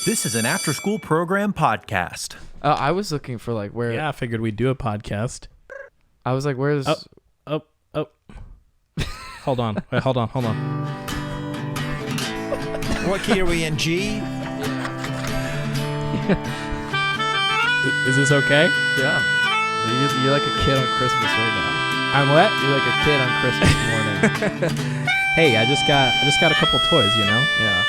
This is an after-school program podcast. I was looking for like where. Yeah, I figured we'd do a podcast. I was like, where's? Oh. Hold on. Wait, hold on. What key are we in, G? Is this okay? Yeah. You're like a kid on Christmas right now. I'm what? You're like a kid on Christmas morning. Hey, I just got a couple toys, you know? Yeah.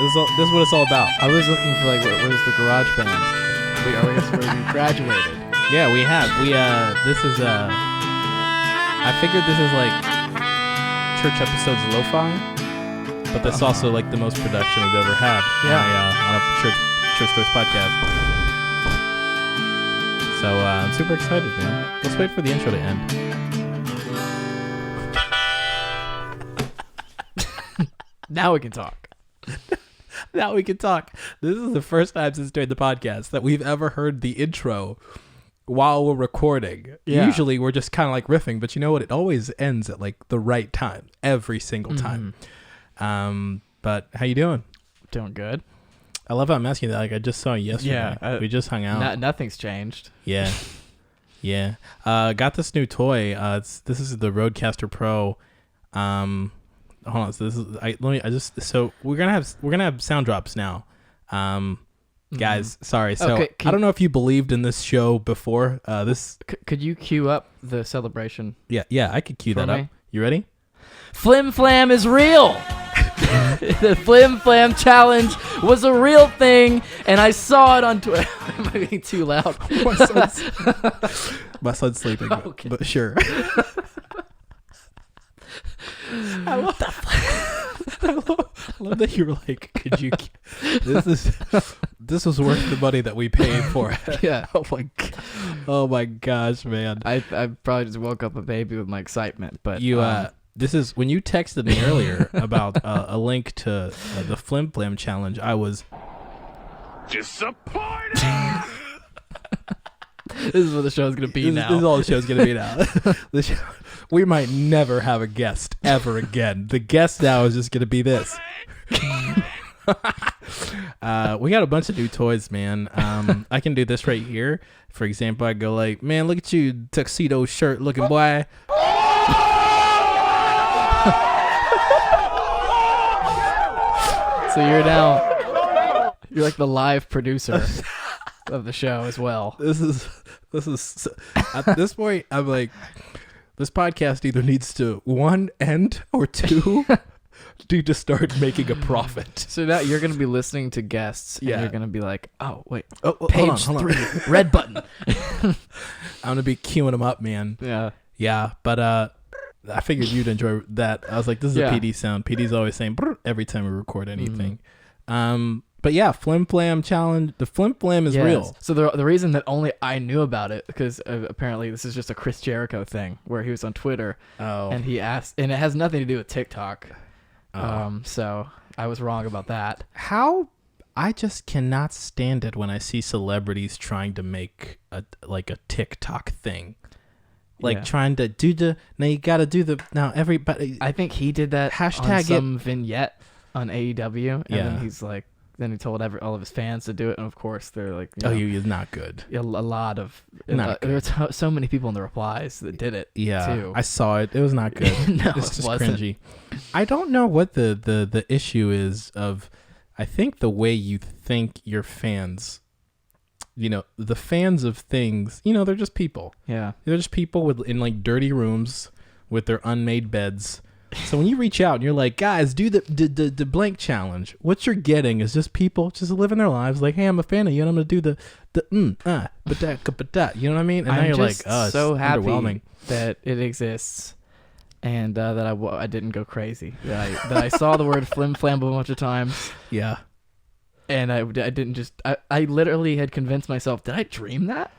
This is what it's all about. I was looking for like where's the garage band? We graduated. Yeah, we have. This is I figured this is like church episodes lo-fi, but that's also like the most production we've ever had. Yeah. On a church voice podcast. So I'm super excited, man. Let's wait for the intro to end. Now we can talk. Now we can talk. This is the first time since doing the podcast that we've ever heard the intro while we're recording. Yeah. Usually we're just kind of like riffing, but you know what? It always ends at like the right time every single time. But how you doing? Doing good. I love how I'm asking that. Like I just saw you yesterday. Yeah, we just hung out. Nothing's changed. Yeah. Yeah. Got this new toy. This is the Rodecaster Pro. Hold on. So this is so we're gonna have sound drops now. Guys, sorry. So Okay, I don't know if you believed in this show before. Could you cue up the celebration? Yeah, I could cue For that up. me? You ready? Flim Flam is real. The Flim Flam challenge was a real thing, and I saw it on Twitter. Am I being too loud? My son's sleeping, Okay. but sure. I love that you were like, could you? This was worth the money that we paid for it. Yeah. Oh my gosh, man. I probably just woke up a baby with my excitement, but This is when you texted me earlier about a link to the Flim Flam challenge. I was Disappointed! this is what the show's gonna be now. This is all the show's gonna be now. We might never have a guest ever again. The guest now is just gonna be this. We got a bunch of new toys, man. I can do this right here. For example, I go like, man, look at you, tuxedo shirt looking boy. So you're like the live producer of the show as well. This is at this point I'm like, this podcast either needs to one end or two need to start making a profit. So now you're gonna be listening to guests, and Yeah. you're gonna be like, oh wait, Page page 3, red button. I'm gonna be queuing them up, man. Yeah. But I figured you'd enjoy that. I was like, this is Yeah. a PD sound. PD's always saying brr every time we record anything. But yeah, Flim Flam challenge. The Flim Flam is Yes. real. So the reason that only I knew about it, because apparently this is just a Chris Jericho thing, where he was on Twitter and he asked, and it has nothing to do with TikTok. So I was wrong about that. I just cannot stand it when I see celebrities trying to make a TikTok thing. Like Yeah. trying to do everybody. I think he did that Hashtag on it. some vignette on AEW, and Yeah. then he's like, then he told all of his fans to do it, and of course they're like, He is not good. a lot of Not there were so many people in the replies that did it. Yeah, too. I saw it. It was not good. No, it's it just wasn't. cringy. I don't know what the issue is of. I think the way you think your fans, the fans of things, they're just people. Yeah. They're just people in like dirty rooms with their unmade beds. So when you reach out and you're like, guys, do the blank challenge, what you're getting is just people just living their lives like, hey, I'm a fan of you and I'm gonna do the but that, you know what I mean? And now I'm you're just like, oh, it's so happy underwhelming. that it exists, and that I didn't go crazy. That I saw the word flim flam a bunch of times, Yeah. and I didn't just I literally had convinced myself, did I dream that?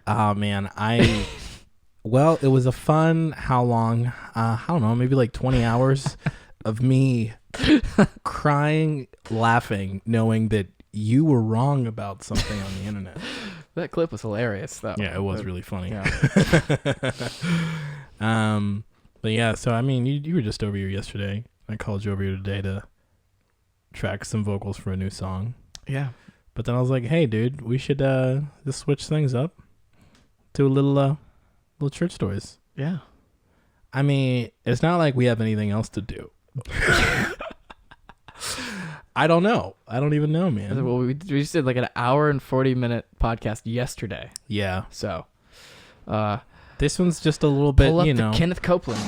Oh man, well, it was a fun, how long? I don't know, maybe like 20 hours of me crying, laughing, knowing that you were wrong about something on the internet. That clip was hilarious, though. Yeah, it was really funny. Yeah. But yeah, so I mean, you were just over here yesterday. I called you over here today to track some vocals for a new song. Yeah. But then I was like, hey, dude, we should just switch things up. Do a little church stories. Yeah. I mean, it's not like we have anything else to do. I don't know. I don't even know, man. Well, we just did like an hour and 40-minute podcast yesterday. Yeah. So, this one's just a little bit, pull up you the know. Kenneth Copeland.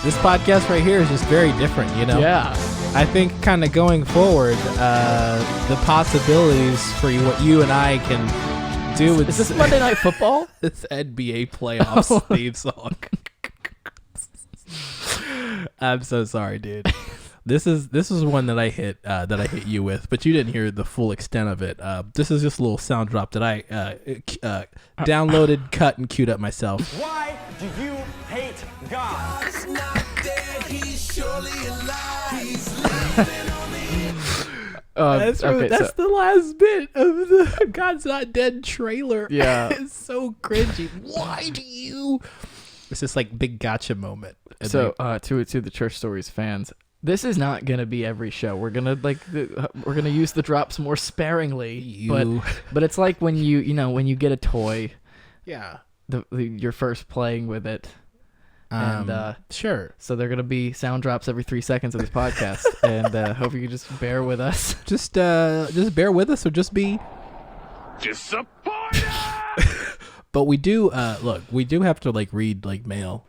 This podcast right here is just very different, you know? Yeah. I think kind of going forward, the possibilities for what you and I can do with Is this Monday Night Football? this NBA playoffs theme song. I'm so sorry, dude. This is one that I hit you with, but you didn't hear the full extent of it. This is just a little sound drop that I downloaded, cut, and queued up myself. Why do you hate God? That's the last bit of the God's Not Dead trailer. Yeah. It's so cringy. Why do you? It's just like big gotcha moment. And So, to the Church Stories fans, this is not gonna be every show. We're gonna we're gonna use the drops more sparingly. But it's like when when you get a toy, yeah. you're first playing with it. And sure. So they're gonna be sound drops every 3 seconds of this podcast, and hope you can just bear with us. Just bear with us, or just be Disappointed! But we do look. We do have to read mail.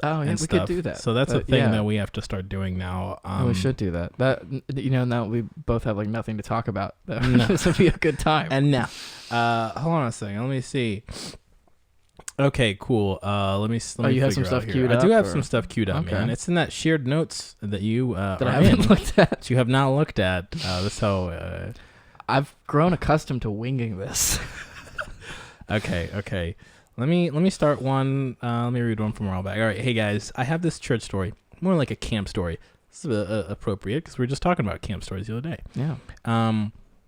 Oh yeah, and we stuff. could do that. So that's a thing yeah. that we have to start doing now. We should do that. Now we both have nothing to talk about. This would be a good time. And now, hold on a second. Let me see. Okay, cool. Let me. You have some figure stuff out here. queued up? I do have or? some stuff queued up, Okay. man. It's in that shared notes that you that are I haven't in, looked at. that you have not looked at. That's how. I've grown accustomed to winging this. Okay. Let me start one. Let me read one from a while back. All right, hey guys, I have this church story, more like a camp story. This is appropriate because we were just talking about camp stories the other day. Yeah.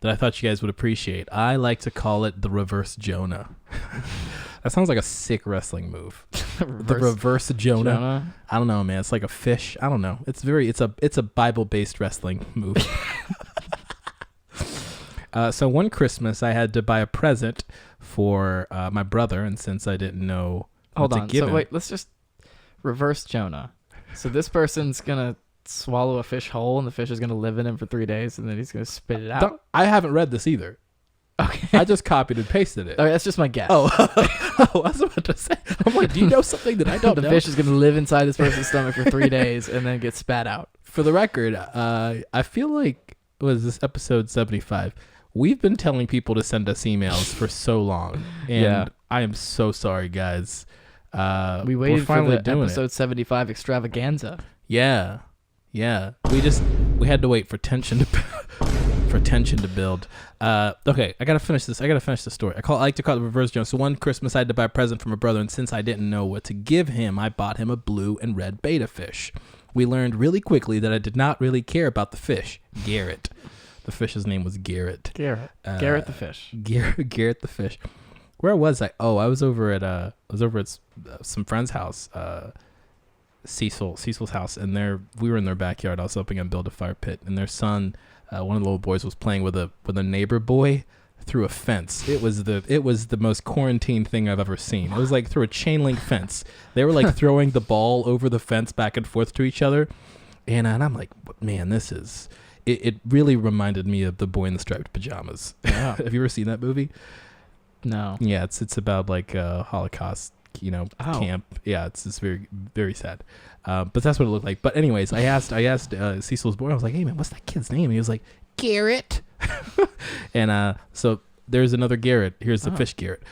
That I thought you guys would appreciate. I like to call it the reverse Jonah. That sounds like a sick wrestling move. The reverse Jonah. I don't know, man. It's like a fish. I don't know. It's a Bible-based wrestling move. So one Christmas, I had to buy a present for my brother, and since I didn't know what to give him, wait, let's just reverse Jonah. So this person's gonna swallow a fish whole, and the fish is gonna live in him for 3 days, and then he's gonna spit it out. I haven't read this either. Okay. I just copied and pasted it. Okay, that's just my guess. Oh, I was about to say. I'm like, do you know something that I don't the know? fish is gonna live inside this person's stomach for 3 days, and then get spat out. For the record, I feel like was this episode 75. We've been telling people to send us emails for so long, and Yeah. I am so sorry, guys. We we're waited for finally the doing episode it. 75 extravaganza. Yeah. We had to wait for tension to build. Okay, I gotta finish this. I gotta finish the story. I like to call it the reverse Jonah. So one Christmas, I had to buy a present for my brother, and since I didn't know what to give him, I bought him a blue and red betta fish. We learned really quickly that I did not really care about the fish, Garrett. The fish's name was Garrett. Garrett the fish. Garrett the fish. Where was I? Oh, I was over at some friend's house, Cecil's house, and we were in their backyard. I was helping them build a fire pit, and their son, one of the little boys, was playing with a neighbor boy through a fence. It was the most quarantine thing I've ever seen. It was like through a chain link fence. They were like throwing the ball over the fence back and forth to each other, and I'm like, man, this is. It really reminded me of The Boy in the Striped Pajamas. Yeah. Have you ever seen that movie? No. Yeah, it's about like a Holocaust, camp. Yeah, it's very, very sad. But that's what it looked like. But anyways, I asked Cecil's boy. I was like, "Hey man, what's that kid's name?" He was like, "Garrett." And so there's another Garrett. Here's the fish Garrett.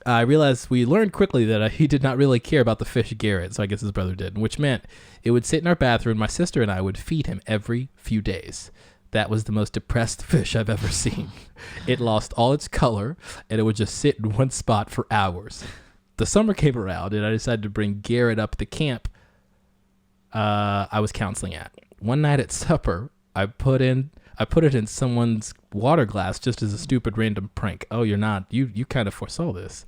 I realized we learned quickly that he did not really care about the fish Garrett, so I guess his brother did, which meant it would sit in our bathroom. My sister and I would feed him every few days. That was the most depressed fish I've ever seen. It lost all its color, and it would just sit in one spot for hours. The summer came around, and I decided to bring Garrett up to camp I was counseling at. One night at supper, I put it in someone's water glass just as a stupid random prank. Oh, you're not. You kind of foresaw this.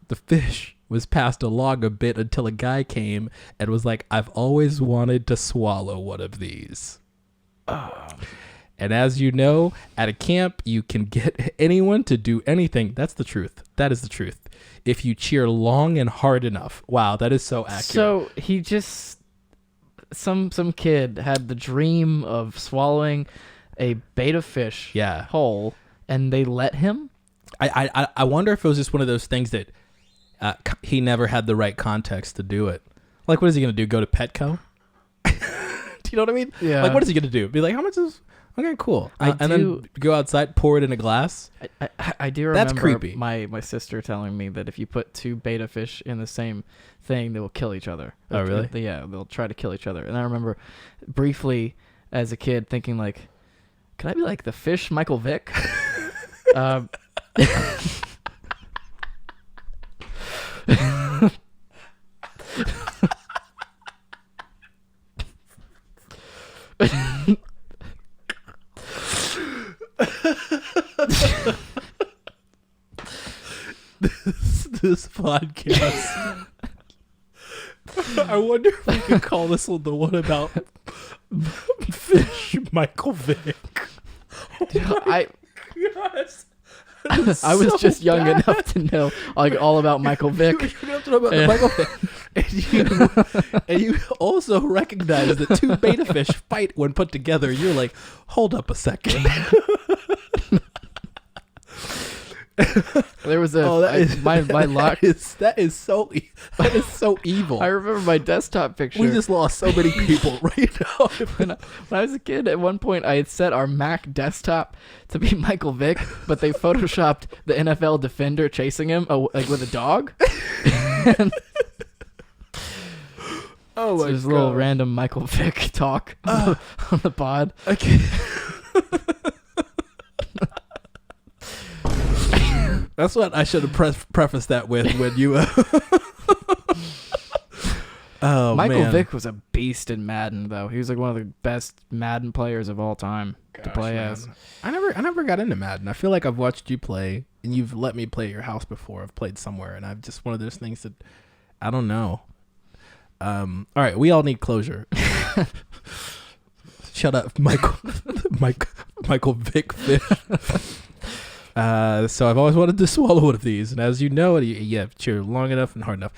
The fish was passed along a bit until a guy came and was like, "I've always wanted to swallow one of these." And as you know, at a camp, you can get anyone to do anything. That's the truth. That is the truth. If you cheer long and hard enough. Wow, that is so accurate. So he just some kid had the dream of swallowing a betta fish whole, and they let him. I wonder if it was just one of those things that he never had the right context to do it. Like, what is he gonna do? Go to Petco? Do you know what I mean? Yeah. Like, what is he gonna do? Be like, how much is? Okay, cool. And then go outside, pour it in a glass. I do remember That's creepy. My sister telling me that if you put two betta fish in the same thing, they will kill each other. Oh, really? Yeah, they'll try to kill each other. And I remember briefly as a kid thinking like, can I be like the fish Michael Vick? This podcast. I wonder if we could call this one the one about fish Michael Vick. I was just young enough to know like all about Michael Vick. You have to know about the Michael Vick. And you also recognize that two betta fish fight when put together. You're like, hold up a second. There was a my lock. That is so evil. I remember my desktop picture. We just lost so many people right now. When I was a kid, at one point I had set our Mac desktop to be Michael Vick, but they photoshopped the NFL defender chasing him like with a dog. Oh my god! There's a little random Michael Vick talk on the pod. Okay. That's what I should have prefaced that with when you. Oh, Michael man. Vick was a beast in Madden, though. He was like one of the best Madden players of all time to play as. I never got into Madden. I feel like I've watched you play, and you've let me play at your house before. I've played somewhere, and I've just one of those things that I don't know. All right, we all need closure. Shut up, Michael. Michael Vick fish. So I've always wanted to swallow one of these, and as you know, you have cheer long enough and hard enough.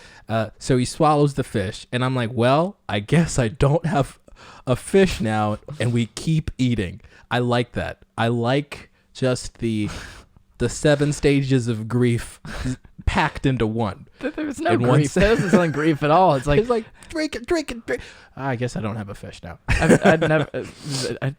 So he swallows the fish, and I'm like, well, I guess I don't have a fish now, and we keep eating. I like that. I like just the 7 stages of grief packed into one. There's no grief. That doesn't sound like grief at all. It's like drink it. I guess I don't have a fish now. I'd never.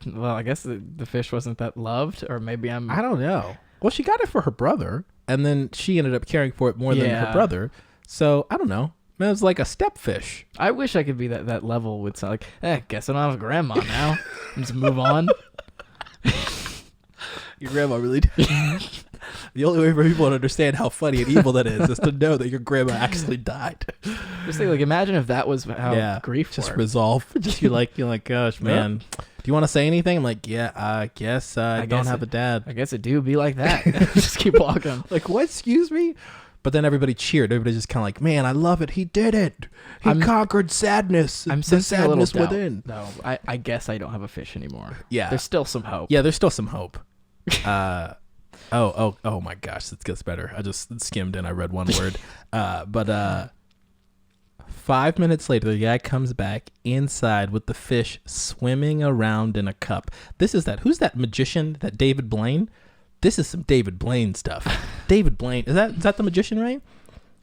Well, I guess the fish wasn't that loved, or maybe I'm. I don't know. Well, she got it for her brother, and then she ended up caring for it more than her brother. So, I don't know. It was like a step fish. I wish I could be that level with like, guess I don't have a grandma now. Just move on. Your grandma really did. The only way for people to understand how funny and evil that is to know that your grandma actually died. Just think, like, imagine if that was how grief just worked. Resolve. Just you're like, gosh, man. Do you want to say anything? I'm like, yeah, I guess I don't have a dad. I guess it do be like that. Just keep walking. Like, what? Excuse me? But then everybody cheered. Everybody just kind of like, man, I love it. He did it. He conquered sadness. I'm the sensing a little sadness within. No, I guess I don't have a fish anymore. Yeah. There's still some hope. Yeah, there's still some hope. Oh my gosh, this gets better. I just skimmed and I read one word. But 5 minutes later, the guy comes back inside with the fish swimming around in a cup. Who's that magician? That David Blaine? This is some David Blaine stuff. David Blaine, is that the magician, right?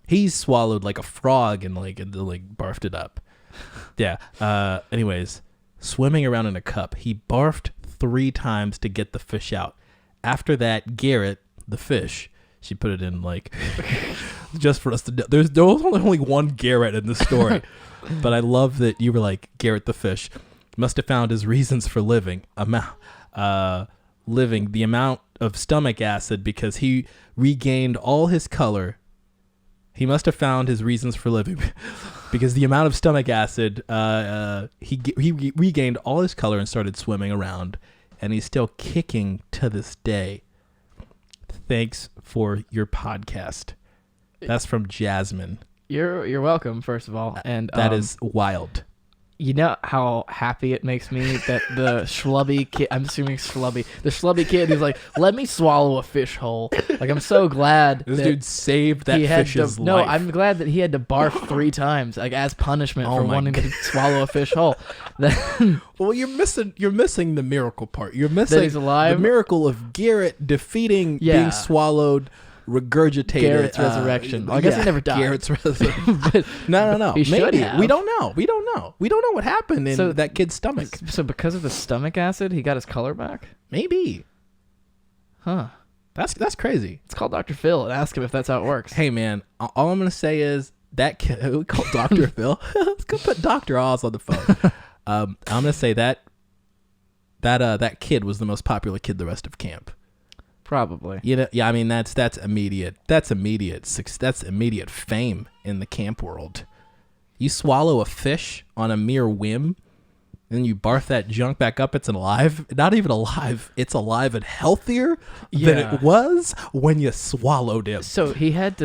He's swallowed like a frog and barfed it up. Yeah. Anyways, swimming around in a cup. He barfed 3 times to get the fish out. After that, Garrett, the fish, she put it in just for us to know. There's only one Garrett in the story. But I love that you were like, Garrett the fish must have found his reasons for living the amount of stomach acid because he regained all his color. He must have found his reasons for living because the amount of stomach acid, he regained all his color and started swimming around, and he's still kicking to this day. Thanks for your podcast. That's from Jasmine. You're welcome, first of all. And that is wild. You know how happy it makes me that the schlubby kid, I'm assuming schlubby, the schlubby kid is like, let me swallow a fish whole. Like, I'm so glad This that dude saved that he had fish's to, life. no, I'm glad that he had to barf 3 times, like as punishment Oh for my wanting to swallow a fish whole. Then Well, you're missing the miracle part. You're missing he's alive? the miracle of Garrett defeating Yeah. being swallowed, regurgitated. Garrett's resurrection. Well, I guess he never died. Garrett's resurrection. No. He should Maybe. have. We don't know. We don't know what happened in So- that kid's stomach. So because of the stomach acid, he got his color back? Maybe. Huh. That's crazy. Let's call Dr. Phil and ask him if that's how it works. Hey man, all I'm gonna say is that kid. We call Dr. Phil. Let's go put Dr. Oz on the phone. I'm gonna say that kid was the most popular kid the rest of camp. Probably. You know, yeah. I mean, that's immediate. That's immediate fame in the camp world. You swallow a fish on a mere whim, then you barf that junk back up. It's alive. Not even alive. It's alive and healthier than Yeah. it was when you swallowed it. So he had to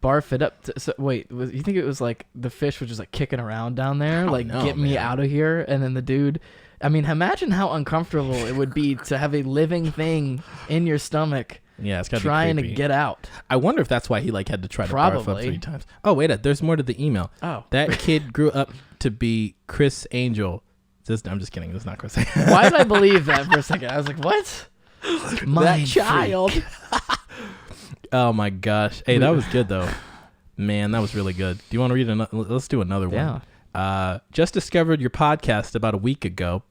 barf it up. Wait, you think it was like the fish was just like kicking around down there? Like, know, get me man. out of here. And then the dude, I mean, imagine how uncomfortable it would be to have a living thing in your stomach Yeah, it's gotta trying be to creepy. get out. I wonder if that's why he like had to try to barf up Probably. 3 times. Oh wait, there's more to the email. Oh. That kid grew up to be Chris Angel. I'm just kidding. It's not Chris Angel. Why did I believe that for a second? I was like, what? That Mind child. freak. Oh my gosh. Hey, that was good though. Man, that was really good. Do you want to read another? Let's do another one. Yeah. Just discovered your podcast about a week ago.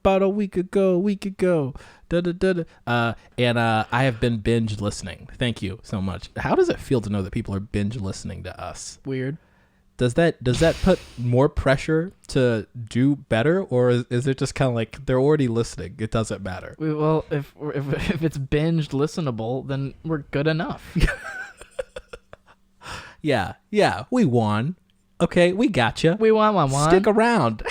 And I have been binge listening. Thank you so much. How does it feel to know that people are binge listening to us? Weird. Does that put more pressure to do better, or is it just kind of like they're already listening? It doesn't matter. Well, if it's binged listenable, then we're good enough. Yeah, we won. Okay, we gotcha. We won. Stick around.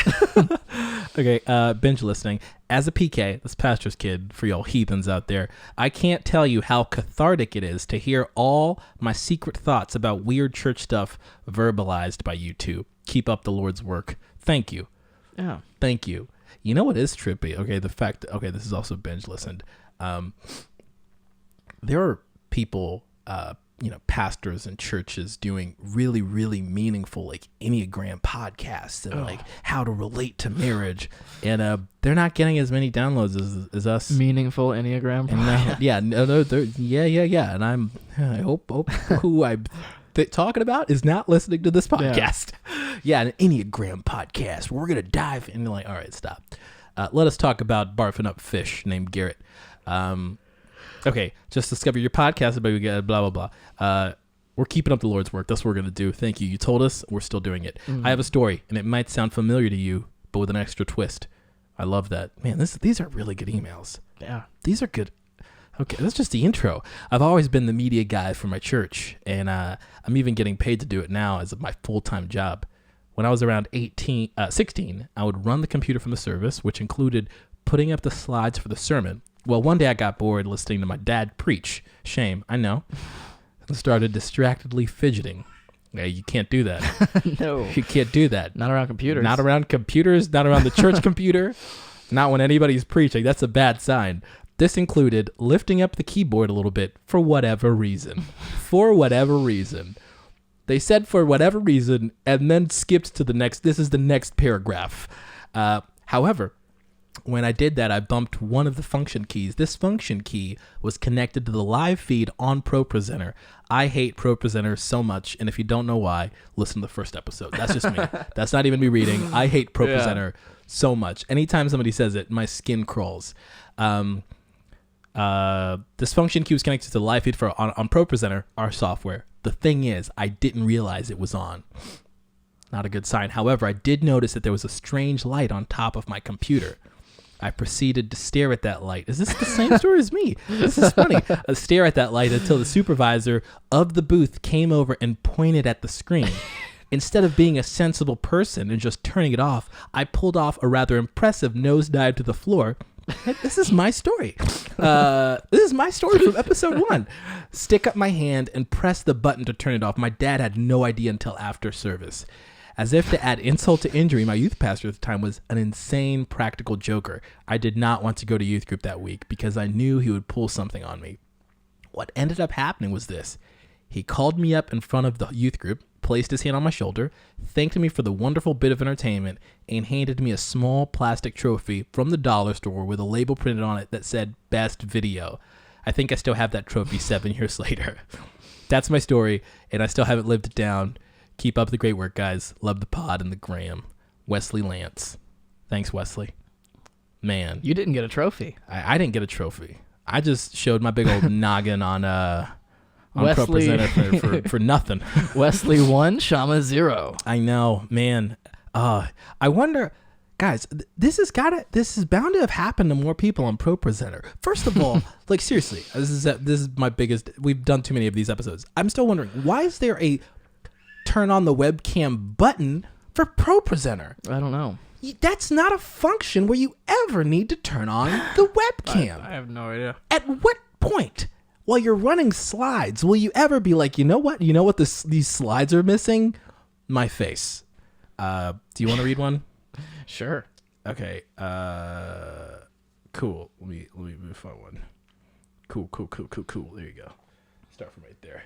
Okay, binge listening. As a PK, this pastor's kid, for y'all heathens out there, I can't tell you how cathartic it is to hear all my secret thoughts about weird church stuff verbalized by you two. Keep up the Lord's work. Thank you. Yeah. Thank you. You know what is trippy? Okay, this is also binge listened. There are people, pastors and churches doing really, really meaningful, like Enneagram podcasts and like how to relate to marriage. And they're not getting as many downloads as us. Meaningful Enneagram. Yeah. And I hope who I'm talking about is not listening to this podcast. Yeah, an Enneagram podcast. We're going to dive in. Like, all right, stop. Let us talk about barfing up fish named Garrett. Okay, just discover your podcast about blah, blah, blah. We're keeping up the Lord's work. That's what we're going to do. Thank you. You told us. We're still doing it. I have a story, and it might sound familiar to you, but with an extra twist. I love that. Man, these are really good emails. Yeah. These are good. Okay, that's just the intro. I've always been the media guy for my church, and I'm even getting paid to do it now as my full-time job. When I was around 16, I would run the computer from the service, which included putting up the slides for the sermon. Well, one day I got bored listening to my dad preach. Shame, I know. And started distractedly fidgeting. Yeah, you can't do that. No. You can't do that. Not around computers. Not around computers, not around the church computer, not when anybody's preaching. That's a bad sign. This included lifting up the keyboard a little bit for whatever reason. For whatever reason. They said for whatever reason and then skipped to the next. This is the next paragraph. However, when I did that, I bumped one of the function keys. This function key was connected to the live feed on ProPresenter. I hate ProPresenter so much, and if you don't know why, listen to the first episode. That's just me. That's not even me reading. I hate ProPresenter so much. Anytime somebody says it, my skin crawls. This function key was connected to the live feed on ProPresenter, our software. The thing is, I didn't realize it was on. Not a good sign. However, I did notice that there was a strange light on top of my computer. I proceeded to stare at that light. Is this the same story as me? This is funny. I stare at that light until the supervisor of the booth came over and pointed at the screen. Instead of being a sensible person and just turning it off, I pulled off a rather impressive nosedive to the floor. This is my story. This is my story from episode 1. Stick up my hand and press the button to turn it off. My dad had no idea until after service. As if to add insult to injury, my youth pastor at the time was an insane practical joker. I did not want to go to youth group that week because I knew he would pull something on me. What ended up happening was this. He called me up in front of the youth group, placed his hand on my shoulder, thanked me for the wonderful bit of entertainment, and handed me a small plastic trophy from the dollar store with a label printed on it that said Best Video. I think I still have that trophy 7 years later. That's my story, and I still haven't lived it down. Keep up the great work, guys. Love the pod and the gram. Wesley Lance. Thanks, Wesley. Man. You didn't get a trophy. I didn't get a trophy. I just showed my big old noggin on Wesley ProPresenter for nothing. Wesley 1, Shama 0. I know, man. I wonder, guys. This is bound to have happened to more people on ProPresenter. First of all, like seriously, this is my biggest. We've done too many of these episodes. I'm still wondering why is there a turn on the webcam button for ProPresenter? I don't know. That's not a function where you ever need to turn on the webcam. I have no idea. At what point, while you're running slides, will you ever be like, you know what? You know what these slides are missing? My face. Do you want to read one? Sure. Okay. Cool. Let me find one. Cool. There you go. Start from right there.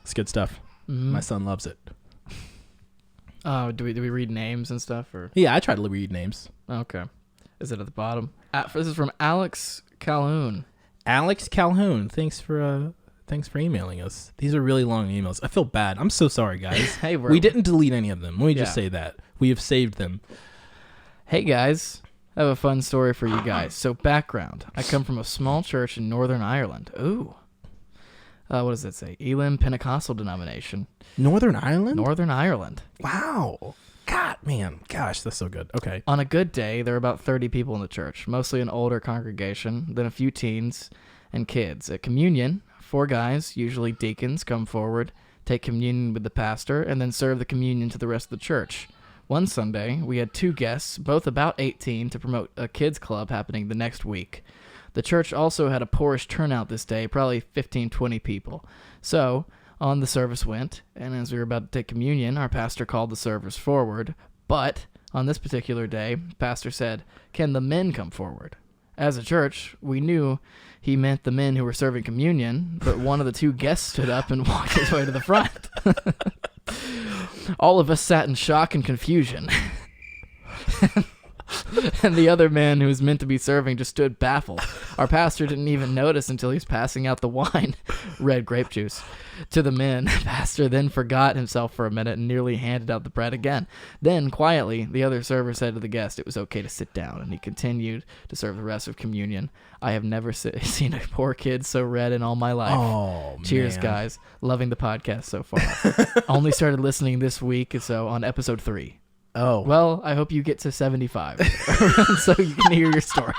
It's good stuff. My son loves it. Oh, do we read names and stuff or? Yeah, I try to read names. Okay. Is it at the bottom? This is from Alex Calhoun. Alex Calhoun, thanks for emailing us. These are really long emails. I feel bad. I'm so sorry, guys. Hey, we didn't delete any of them. Let me just say that. We have saved them. Hey, guys. I have a fun story for you guys. So, background. I come from a small church in Northern Ireland. Ooh. What does it say? Elim Pentecostal denomination. Northern Ireland? Northern Ireland. Wow. God, man. Gosh, that's so good. Okay. On a good day, there are about 30 people in the church, mostly an older congregation, then a few teens and kids. At communion, 4 guys, usually deacons, come forward, take communion with the pastor, and then serve the communion to the rest of the church. One Sunday, we had 2 guests, both about 18, to promote a kids club happening the next week. The church also had a poorish turnout this day, probably 15, 20 people. So, on the service went, and as we were about to take communion, our pastor called the servers forward. But, on this particular day, pastor said, "Can the men come forward?" As a church, we knew he meant the men who were serving communion, but one of the 2 guests stood up and walked his way to the front. All of us sat in shock and confusion. And the other man who was meant to be serving just stood baffled. Our pastor didn't even notice until he was passing out the wine, red grape juice, to the men. The pastor then forgot himself for a minute and nearly handed out the bread again. Then, quietly, the other server said to the guest it was okay to sit down, and he continued to serve the rest of communion. I have never seen a poor kid so red in all my life. Oh, Cheers, man. guys. Loving the podcast so far. Only started listening this week, so on episode 3. Oh. Well, I hope you get to 75 so you can hear your story.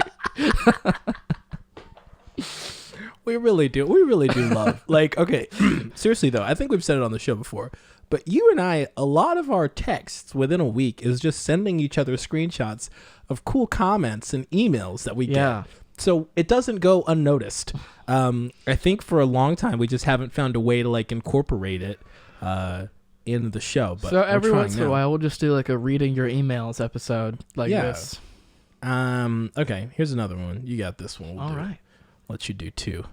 We really do love. Like, okay, seriously though, I think we've said it on the show before, but you and I, a lot of our texts within a week is just sending each other screenshots of cool comments and emails that we Yeah. get. So it doesn't go unnoticed. I think for a long time we just haven't found a way to like incorporate it in the show. But So every we're once in trying a now. while, we'll just do like a reading your emails episode like Yeah. this. Okay, here's another one. You got this one. We'll All do. right. Let you do 2.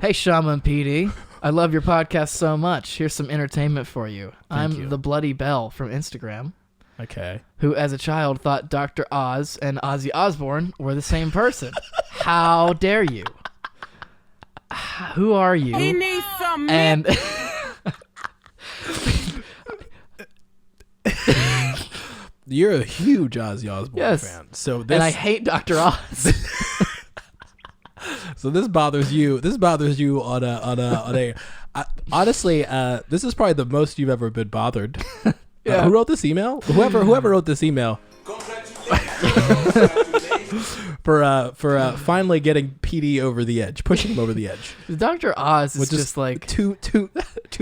Hey, Shama and PD. I love your podcast so much. Here's some entertainment for you. I'm you. the Bloody Bell from Instagram, Okay. who as a child thought Dr. Oz and Ozzy Osbourne were the same person. How dare you? Who are you? He needs some And You're a huge Ozzy Osbourne Yes. fan. So this and I hate Dr. Oz. So this bothers you. This bothers you on a. Honestly, this is probably the most you've ever been bothered. Yeah. Who wrote this email? Whoever wrote this email. Congratulations. for finally getting PD over the edge, pushing him over the edge. Dr. Oz is With just like, two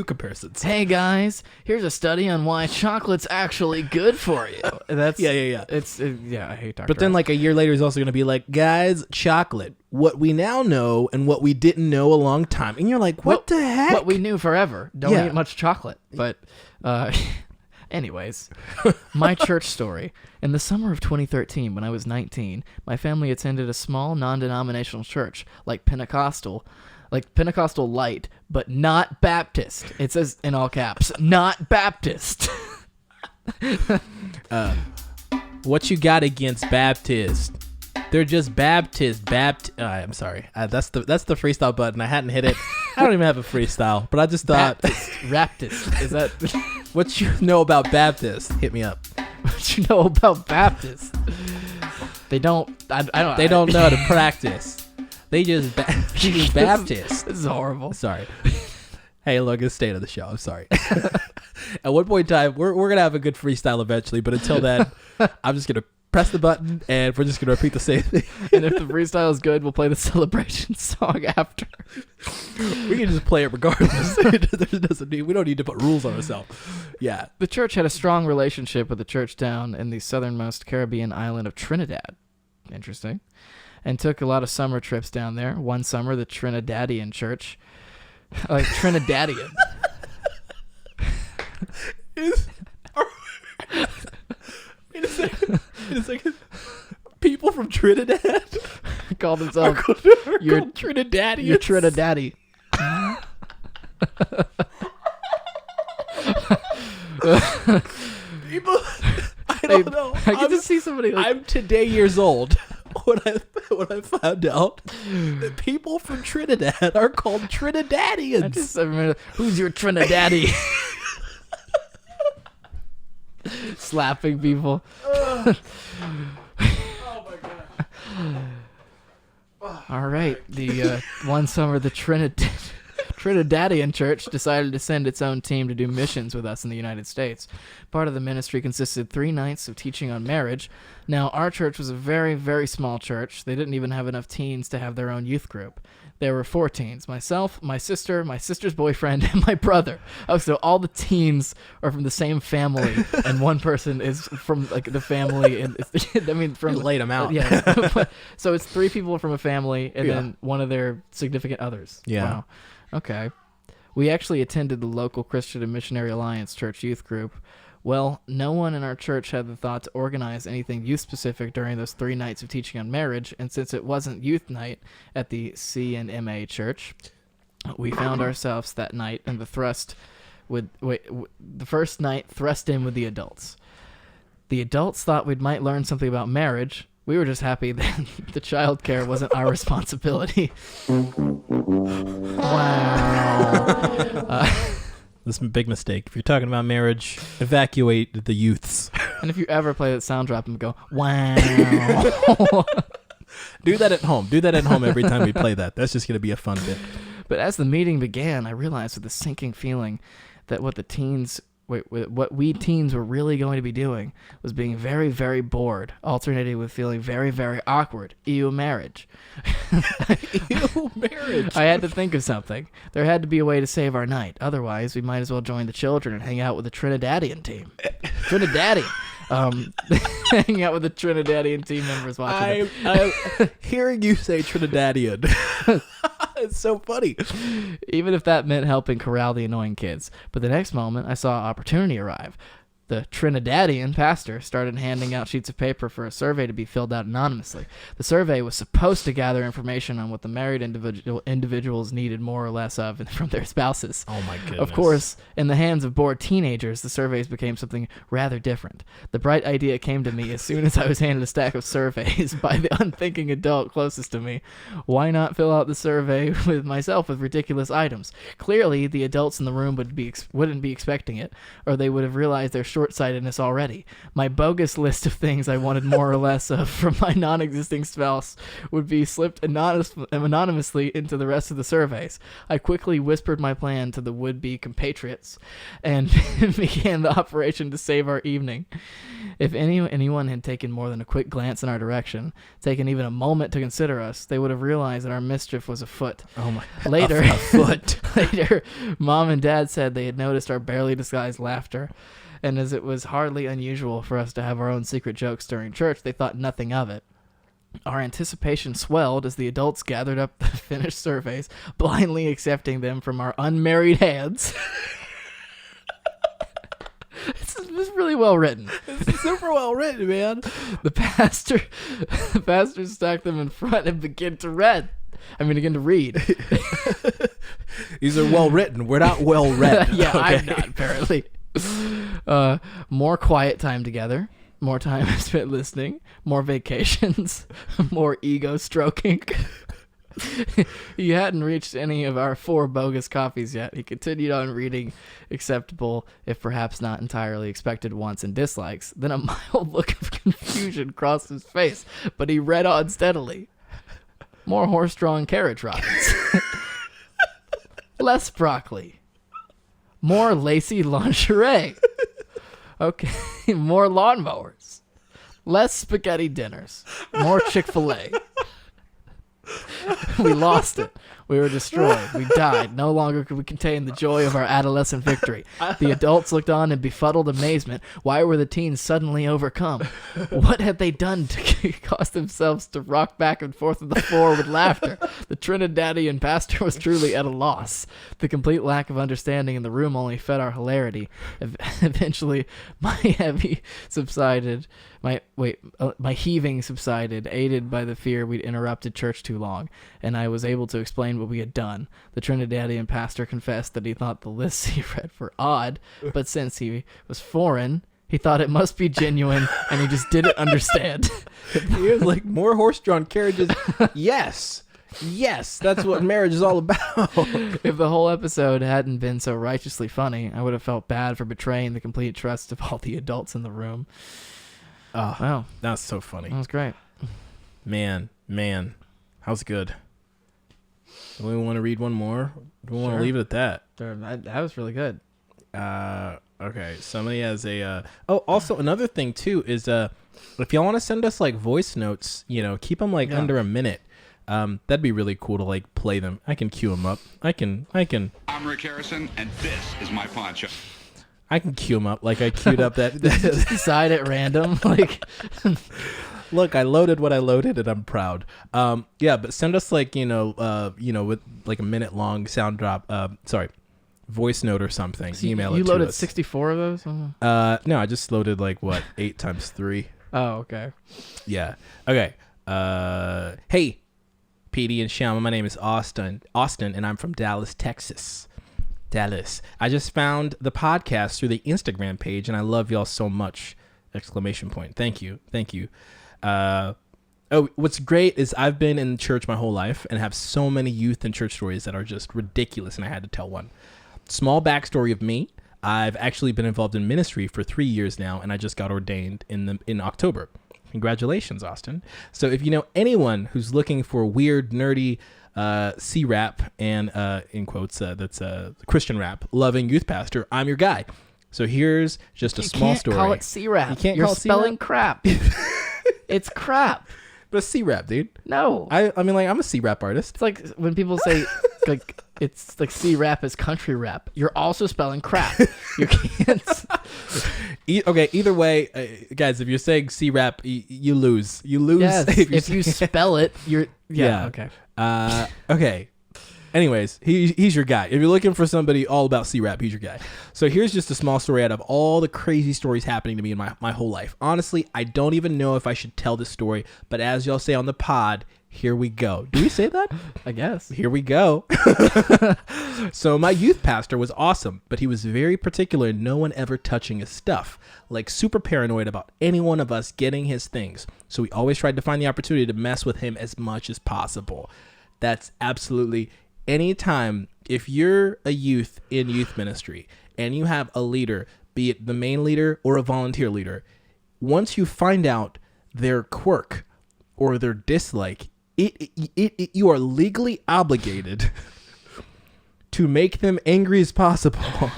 comparisons. hey guys, here's a study on why chocolate's actually good for you. That's Yeah. It's I hate Dr. But then, Oz. like a year later, he's also going to be like, guys, chocolate, what we now know and what we didn't know a long time. And you're like, what the heck? What we knew forever. Don't Yeah. eat much chocolate. But, anyways, my church story. In the summer of 2013, when I was 19, my family attended a small non-denominational church, like Pentecostal light, but not Baptist. It says in all caps, not Baptist. What you got against Baptist? They're just Baptist. I'm sorry. That's the freestyle button. I hadn't hit it. I don't even have a freestyle, but I just thought, Raptist. Is that what you know about Baptist? Hit me up. what you know about Baptist? They don't. I don't. They don't know how to practice. They just Baptist. This is horrible. Sorry. Hey, look, it's state of the show. I'm sorry. At one point in time, we're gonna have a good freestyle eventually, but until then, I'm just gonna press the button and we're just gonna repeat the same thing. And if the freestyle is good, we'll play the celebration song after. We can just play it regardless. We don't need to put rules on ourselves. Yeah. The church had a strong relationship with the church down in the southernmost Caribbean island of Trinidad. Interesting. And took a lot of summer trips down there. One summer, the Trinidadian church. Like Trinidadian. Wait a second. People from Trinidad Called themselves you're Trinidadians. You're Trinidaddy. People, I don't know. I get to see somebody like, I'm today years old when I found out that people from Trinidad are called Trinidadians. who's your Trinidaddy? Slapping people. All right. The one summer, the Trinidadian church decided to send its own team to do missions with us in the United States. Part of the ministry consisted 3 nights of teaching on marriage. Now, our church was a very, very small church. They didn't even have enough teens to have their own youth group. There were 4 teens: myself, my sister's boyfriend, and my brother. Oh, so all the teens are from the same family, and one person is from like the family. And I mean, from You laid 'em out. Yeah. So it's 3 people from a family, and then one of their significant others. Yeah. Wow. Okay. We actually attended the local Christian and Missionary Alliance church youth group. Well, no one in our church had the thought to organize anything youth-specific during those 3 nights of teaching on marriage, and since it wasn't youth night at the CNMA church, we found ourselves that night in the first night thrust in with the adults. The adults thought we might learn something about marriage. We were just happy that the child care wasn't our responsibility. Wow. This is a big mistake. If you're talking about marriage, evacuate the youths. And if you ever play that sound drop and go, wow. Do that at home. Do that at home every time we play that. That's just going to be a fun bit. But as the meeting began, I realized with a sinking feeling that what we teens were really going to be doing was being very, very bored, alternating with feeling very, very awkward. Ew, marriage. Ew, marriage. I had to think of something. There had to be a way to save our night. Otherwise, we might as well join the children and hang out with the Trinidadian team. Trinidadian. Hanging out with the Trinidadian team members watching I'm hearing you say Trinidadian. It's so funny. Even if that meant helping corral the annoying kids. But the next moment, I saw opportunity arrive. The Trinidadian pastor started handing out sheets of paper for a survey to be filled out anonymously. The survey was supposed to gather information on what the married individuals needed more or less of from their spouses. Oh my goodness. Of course, in the hands of bored teenagers, the surveys became something rather different. The bright idea came to me as soon as I was handed a stack of surveys by the unthinking adult closest to me. Why not fill out the survey with myself with ridiculous items? Clearly, the adults in the room wouldn't be expecting it, or they would have realized their short-sightedness already. My bogus list of things I wanted more or less of from my non-existing spouse would be slipped anonymously into the rest of the surveys. I quickly whispered my plan to the would-be compatriots and began the operation to save our evening. If anyone had taken more than a quick glance in our direction, taken even a moment to consider us, they would have realized that our mischief was afoot. Oh my! Later, afoot. Later, Mom and Dad said they had noticed our barely disguised laughter, and as it was hardly unusual for us to have our own secret jokes during church, they thought nothing of it. Our anticipation swelled as the adults gathered up the finished surveys, blindly accepting them from our unmarried hands. This is really well written. This is super well written, man. The pastor stacked them in front and began to read. These are well written. We're not well read. Yeah, okay? I'm not, apparently. More quiet time together. More time spent listening. More vacations. More ego stroking. He hadn't reached any of our 4 bogus copies yet. He continued on reading acceptable, if perhaps not entirely expected wants and dislikes. Then a mild look of confusion crossed his face, but he read on steadily. More horse-drawn carriage rides. Less broccoli. More lacy lingerie. Okay, more lawnmowers. Less spaghetti dinners. More Chick-fil-A. We lost it. We were destroyed. We died. No longer could we contain the joy of our adolescent victory. The adults looked on in befuddled amazement. Why were the teens suddenly overcome? What had they done to cause themselves to rock back and forth on the floor with laughter? The Trinidadian pastor was truly at a loss. The complete lack of understanding in the room only fed our hilarity. Eventually, my heaving subsided, aided by the fear we'd interrupted church too long, and I was able to explain what we had done. The Trinidadian pastor confessed that he thought the lists he read were odd, but since he was foreign, he thought it must be genuine, and he just didn't understand. He was like, more horse-drawn carriages. Yes, that's what marriage is all about. If the whole episode hadn't been so righteously funny, I would have felt bad for betraying the complete trust of all the adults in the room. Oh, Wow, that's so funny. that was great. Man, how's good? Do we want to read one more? Do we want to Sure. leave it at that? That was really good. Okay. Somebody has a. Also another thing too is if y'all want to send us like voice notes, keep them like under a minute. That'd be really cool to like play them. I can cue them up. I can. I'm Rick Harrison, and this is my poncho. I can cue them up like I queued up that. Just decide at random, like. Look, I loaded what I loaded, and I'm proud. Yeah, but send us like with like a minute long sound drop. Voice note or something. Email it. You loaded to us. 64 of those? No, I just loaded like 8 times 3. Oh, okay. Yeah. Okay. Hey, PD and Shama. My name is Austin, and I'm from Dallas, Texas. Dallas. I just found the podcast through the Instagram page, and I love y'all so much! ! Thank you. What's great is I've been in church my whole life and have so many youth and church stories that are just ridiculous, and I had to tell one. Small backstory of me. I've actually been involved in ministry for 3 years now, and I just got ordained in October. Congratulations, Austin. So if you know anyone who's looking for weird, nerdy C-rap and, in quotes, that's Christian rap, loving youth pastor, I'm your guy. So here's just a small story. You can't call it C-rap. You can't You're call it spelling C-rap? crap. It's crap. But it's C-rap, dude. No. I mean, like, I'm a C-rap artist. It's like when people say, like, it's like C-rap is country rap. You're also spelling crap. You can't. Okay, either way, guys, if you're saying C-rap, you lose. You lose. Yes, if you spell it, you're... Yeah, okay. Okay. Anyways, he's your guy. If you're looking for somebody all about C-rap, he's your guy. So here's just a small story out of all the crazy stories happening to me in my whole life. Honestly, I don't even know if I should tell this story, but as y'all say on the pod, here we go. Do we say that? I guess. Here we go. So my youth pastor was awesome, but he was very particular in no one ever touching his stuff. Like super paranoid about any one of us getting his things. So we always tried to find the opportunity to mess with him as much as possible. That's absolutely... Anytime, if you're a youth in youth ministry and you have a leader be it the main leader or a volunteer leader, once you find out their quirk or their dislike, you are legally obligated to make them angry as possible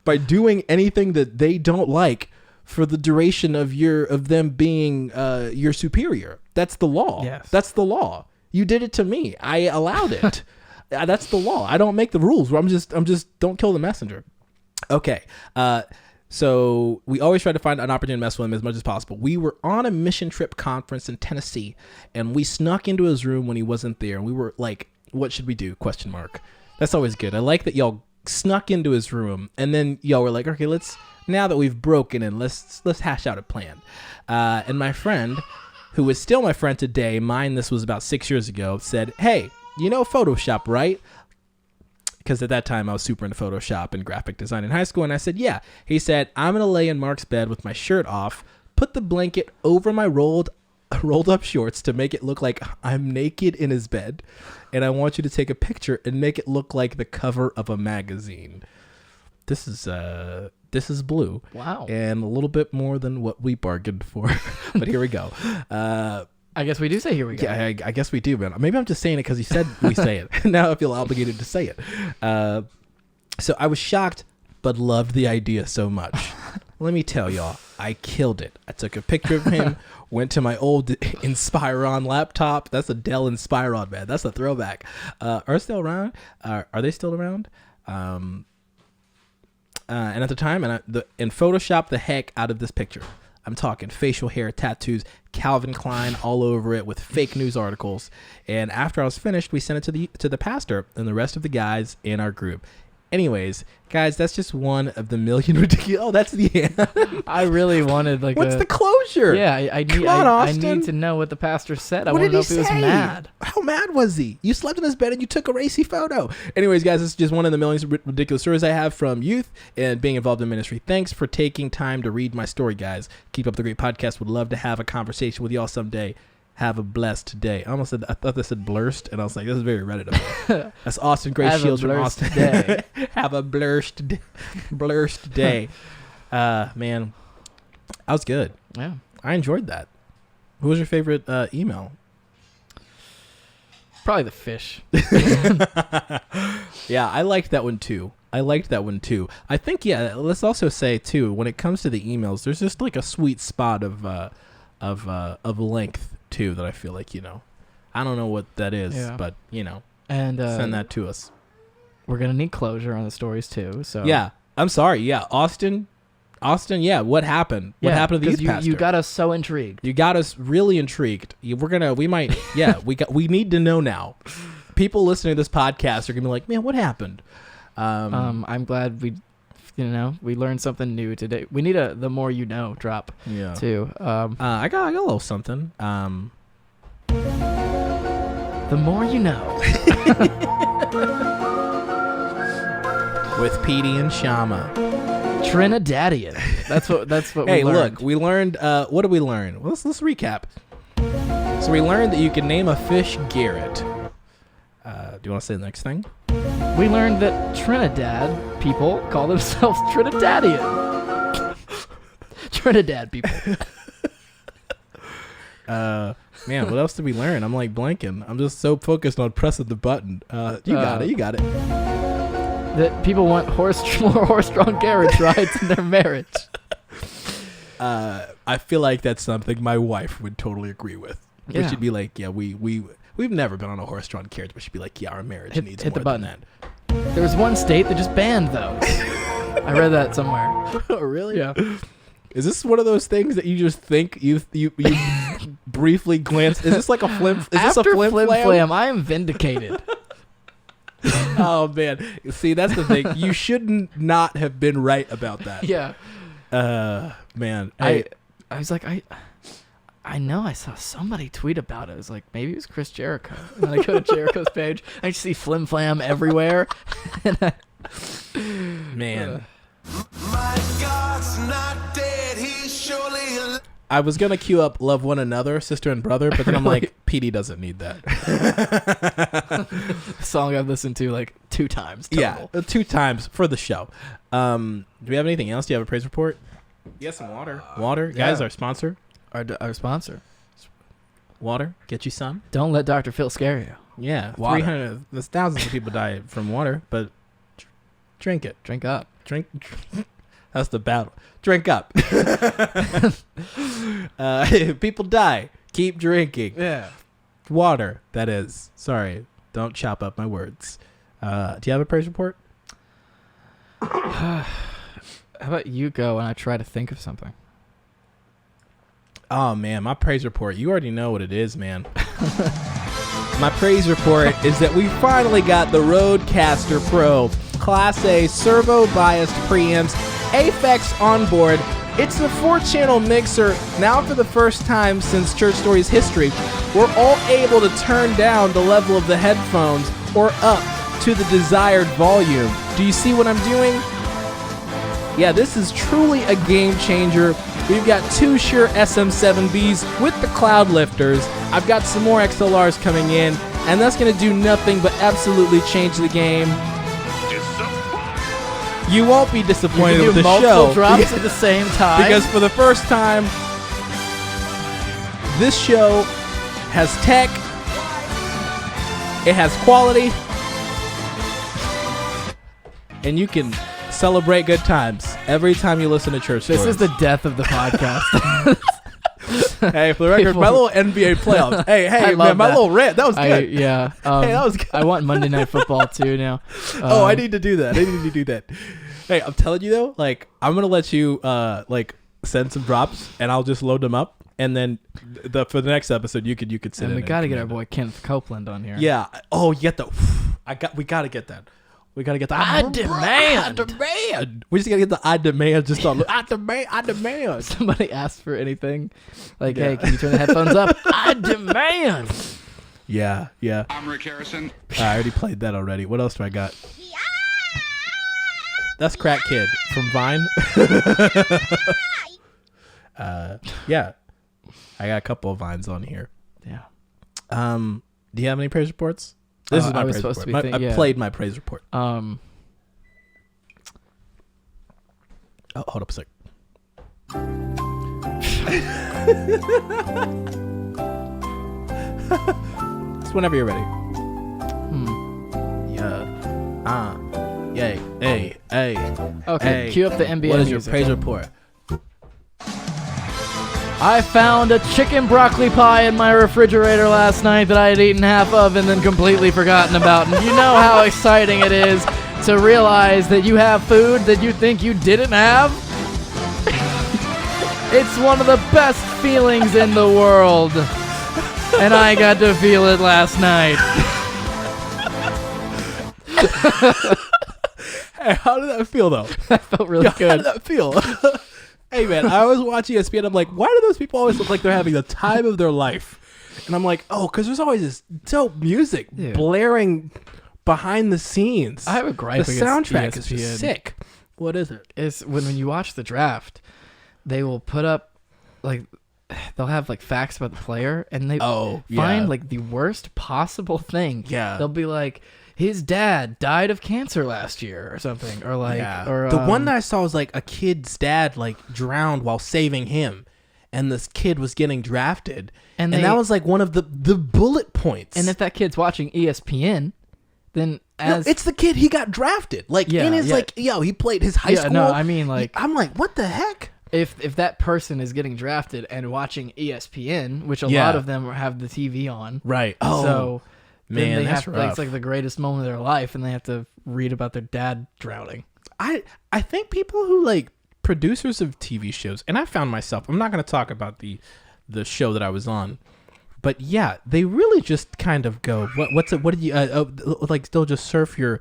by doing anything that they don't like for the duration of them being your superior. That's the law. Yes. That's the law. You did it to me. I allowed it. That's the law. I don't make the rules. I'm just don't kill the messenger. Okay. So we always try to find an opportunity to mess with him as much as possible. We were on a mission trip conference in Tennessee, and we snuck into his room when he wasn't there. And we were like, what should we do? ? That's always good. I like that y'all snuck into his room, and then y'all were like, okay, now that we've broken in, let's hash out a plan. And my friend, who is still my friend today, this was about 6 years ago, said, hey, you know Photoshop, right? Because at that time I was super into Photoshop and graphic design in high school. And I said, yeah. He said, I'm going to lay in Mark's bed with my shirt off, put the blanket over my rolled up shorts to make it look like I'm naked in his bed. And I want you to take a picture and make it look like the cover of a magazine. This is blue. Wow. And a little bit more than what we bargained for. But here we go. I guess we do say here we go. Yeah, I guess we do, man. Maybe I'm just saying it because he said we say it. Now I feel obligated to say it. So I was shocked, but loved the idea so much. Let me tell y'all, I killed it. I took a picture of him, went to my old Inspiron laptop. That's a Dell Inspiron, man. That's a throwback. Are they still around? Are they still around? And at the time, and Photoshop the heck out of this picture. I'm talking facial hair, tattoos, Calvin Klein all over it with fake news articles. And after I was finished, we sent it to the pastor and the rest of the guys in our group. Anyways, guys, that's just one of the million ridiculous. Oh, that's the end. I really wanted What's the closure? Yeah, I need to know what the pastor said. I want to know if he was mad. How mad was he? You slept in his bed and you took a racy photo. Anyways, guys, this is just one of the millions of ridiculous stories I have from youth and being involved in ministry. Thanks for taking time to read my story, guys. Keep up the great podcast. Would love to have a conversation with y'all someday. Have a blessed day. I thought they said blurst, and I was like, this is very Redditable. That's Austin Grace Shields from Austin. Day. Have a blurst day. Man, that was good. Yeah. I enjoyed that. Who was your favorite email? Probably the fish. Yeah, I liked that one too. I think, yeah, let's also say too, when it comes to the emails, there's just like a sweet spot of length too that I feel like, I don't know what that is, but and send that to us. We're gonna need closure on the stories too. So yeah, I'm sorry. Yeah, Austin. Yeah, what happened? What happened to the youth pastor? You got us so intrigued. You got us really intrigued. We need to know now. People listening to this podcast are gonna be like, man, what happened? I'm glad we learned something new today. We need the more you know drop. Yeah. Too. I got a little something. The more you know. With Petey and Shama. Trinidadian. That's what hey, we learned. Look, we learned what did we learn? Well, let's recap. So we learned that you can name a fish Garrett. Do you want to say the next thing? We learned that Trinidad people call themselves Trinidadian. Trinidad people. Man, what else did we learn? I'm like blanking. I'm just so focused on pressing the button. You got it. That people want more horse-drawn carriage rides in their marriage. I feel like that's something my wife would totally agree with. Yeah. She'd be like, yeah, we've never been on a horse-drawn carriage, but she'd be like, yeah, our marriage needs hit more the button. than that. There was one state that just banned those. I read that somewhere. Oh, really? Yeah. Is this one of those things that you just think you briefly glance? Is this like a flim? Is this a flim flam? I am vindicated. Oh man, see that's the thing. You shouldn't not have been right about that. Yeah. Man, I was like I know I saw somebody tweet about it. I was like, maybe it was Chris Jericho. And then I go to Jericho's page. I just see flim flam everywhere. Man. My God's not dead. He's surely alive. I was gonna queue up "Love One Another," sister and brother, but then I'm like, PD doesn't need that. Song I've listened to like 2 times. Total. Yeah, 2 times for the show. Do we have anything else? Do you have a praise report? You have some water. Water, guys, yeah. our sponsor. Our sponsor. Water, get you some. Don't let Dr. Phil scare you. Yeah, Water. 300. There's thousands of people die from water, but drink it. Drink up. Drink. That's the battle. Drink up. People die. Keep drinking. Yeah. Water, that is. Sorry. Don't chop up my words. Do you have a praise report? How about you go and I try to think of something? Oh, man. My praise report. You already know what it is, man. My praise report is that we finally got the Rodecaster Pro Class A servo-biased preamps, Aphex on board. It's a 4-channel mixer. Now for the first time since Church Story's history, we're all able to turn down the level of the headphones or up to the desired volume. Do you see what I'm doing? Yeah, this is truly a game changer. We've got 2 Shure SM7Bs with the cloud lifters. I've got some more XLRs coming in, and that's going to do nothing but absolutely change the game. You won't be disappointed You with can the do multiple show. drops at the same time. Because for the first time, this show has tech, it has quality, and you can celebrate good times every time you listen to Church Stories. This is the death of the podcast. Hey, for the record, my little NBA playoffs. Hey, I man, love my that. little rant. That was good. Yeah. Hey, that was good. I want Monday Night Football too now. Oh, I need to do that. Hey, I'm telling you though, like I'm gonna let you like send some drops, and I'll just load them up, and then for the next episode, you could sit. And in we got to get our command boy Kenneth Copeland on here. it. Yeah. Oh, you get the. We gotta get that. We gotta get the. I demand. I demand. We just gotta get the. I demand. Just on. I demand. I demand. Somebody asked for anything, like, Yeah. hey, can you turn the headphones up? I demand. Yeah. Yeah. I'm Rick Harrison. I already played that already. What else do I got? That's Crack Kid from Vine. Yeah. I got a couple of Vines on here. Yeah. Do you have any praise reports? This is my I was praise supposed report. to be I played my praise report. Um. Oh, hold up a sec. Just whenever you're ready. Yeah. Yay. Hey. Okay. Hey. Cue up the NBA What is your music. praise report? I found a chicken broccoli pie in my refrigerator last night that I had eaten half of and then completely forgotten about. And you know how exciting it is to realize that you have food that you think you didn't have? It's one of the best feelings in the world. And I got to feel it last night. Hey, how did that feel though? That felt really How did good. that feel? Hey man, I always watch ESPN. I'm like, why do those people always look like they're having the time of their life? And I'm like, oh, because there's always this dope music Yeah. blaring behind the scenes. I have a gripe The against soundtrack is ESPN. just sick. What is it? Is when you watch the draft, they will put up, like, they'll have like facts about the player, and they Oh, find yeah. like the worst possible thing. Yeah. They'll be like, his dad died of cancer last year or something, or like, or the one that I saw was like a kid's dad like drowned while saving him, and this kid was getting drafted, And and they- that was like one of the bullet points. and if that kid's watching ESPN, then No, as it's the kid he got drafted. Like Yeah, in his yeah. like he played his high Yeah, school. no, I mean, like- I'm like, what the heck? if that person is getting drafted and watching ESPN, which a Yeah. lot of them have the TV on, Right. so then man, they that's have like, rough. it's like the greatest moment of their life, and they have to read about their dad drowning. I think people who like producers of TV shows, and I found myself, I'm not going to talk about the show that I was on, but yeah, they really just kind of go, what did you like? They'll just surf your,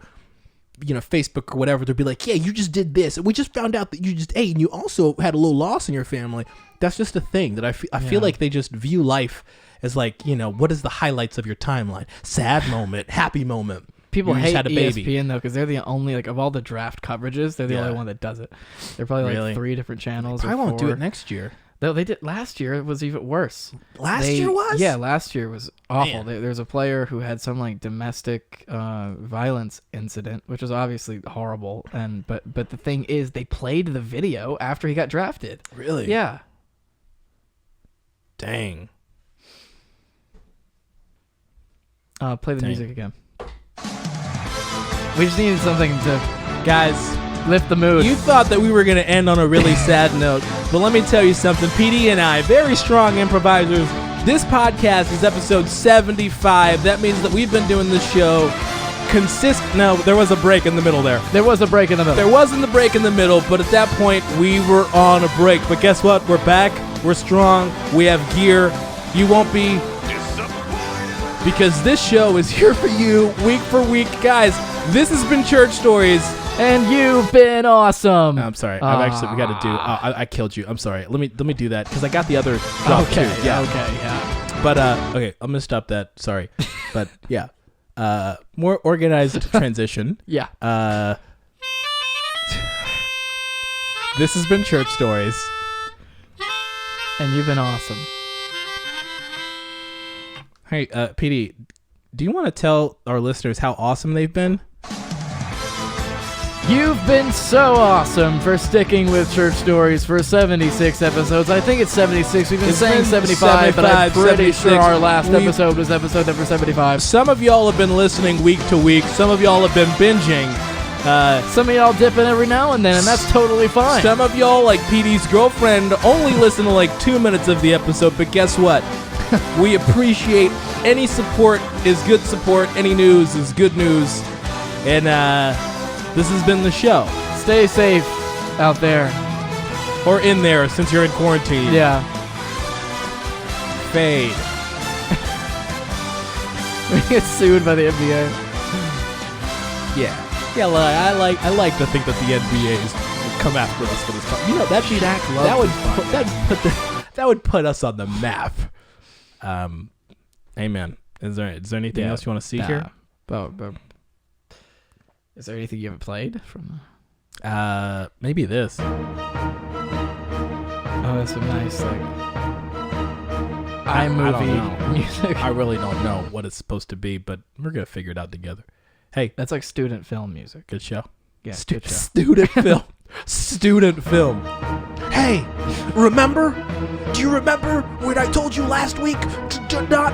Facebook or whatever. They'll be like, yeah, you just did this, and we just found out that you just ate, and you also had a little loss in your family. That's just a thing that I feel like they just view life as like, what is the highlights of your timeline? Sad moment, happy moment. People You just hate had a baby. ESPN though, because they're the only, like, of all the draft coverages, they're the Yeah. only one that does it. They're probably like Really? 3 different channels. I or won't do 4. it next year. Though they did last year, it was even worse. Last year was? Yeah, last year was awful. Man. There's a player who had some like domestic violence incident, which was obviously horrible. And but the thing is, they played the video after he got drafted. Really? Yeah. Dang. Play the Dang. music again. We just needed something to Guys, lift the mood. you thought that we were going to end on a really sad note, but let me tell you something. PD and I, very strong improvisers. This podcast is episode 75. That means that we've been doing this show No, there was a break in the middle there. There was a break in the middle. There wasn't the break in the middle, but at that point, we were on a break. But guess what? We're back. We're strong. We have gear. You won't be, because this show is here for you week for week. Guys, this has been Church Stories. And you've been awesome. I'm sorry. We got to do. I killed you. I'm sorry. Let me do that because I got the other drop Okay. too. Yeah. Okay. Yeah. But okay, I'm gonna stop that. Sorry. But yeah. More organized transition. Yeah. This has been Church Stories. And you've been awesome. Hey, PD, do you want to tell our listeners how awesome they've been? You've been so awesome for sticking with Church Stories for 76 episodes. I think it's 76. We've been saying been 75, but I'm 75, pretty sure 76. our last episode was episode number 75. Some of y'all have been listening week to week. Some of y'all have been binging. Some of y'all dipping every now and then, and that's totally fine. Some of y'all, like PD's girlfriend, only listen to like 2 minutes of the episode, but guess what? We appreciate any support is good support. Any news is good news. And this has been the show. Stay safe out there. Or in there, since you're in quarantine. Yeah. Fade. We get sued by the NBA. Yeah. Yeah, I like to think that the NBA's come after us for this part. You know, that would put us on the map. Amen. Is there anything else you want to see here? Is there anything you haven't played from? Maybe this. Oh, that's some nice like I don't iMovie know. music. I really don't know what it's supposed to be, but we're gonna figure it out together. Hey, That's like student film music. good show. Yeah, good show. Student film. Student film. Hey, remember? Do you remember when I told you last week to not?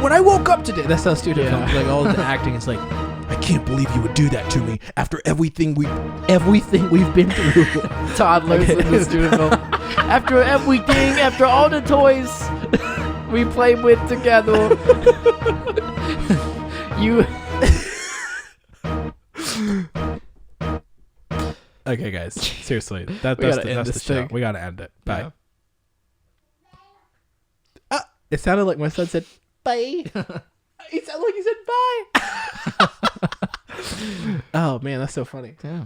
When I woke up today, That's how student Yeah. film. Like all the acting is like, I can't believe you would do that to me after everything we've been through. Toddlers in the student film. After everything, after all the toys we played with together, you. okay, guys. Seriously, that's gotta end the this show. thing. We gotta end it. Bye. Yeah. It sounded like my son said bye. It sounded like he said bye. Oh man, that's so funny. Yeah.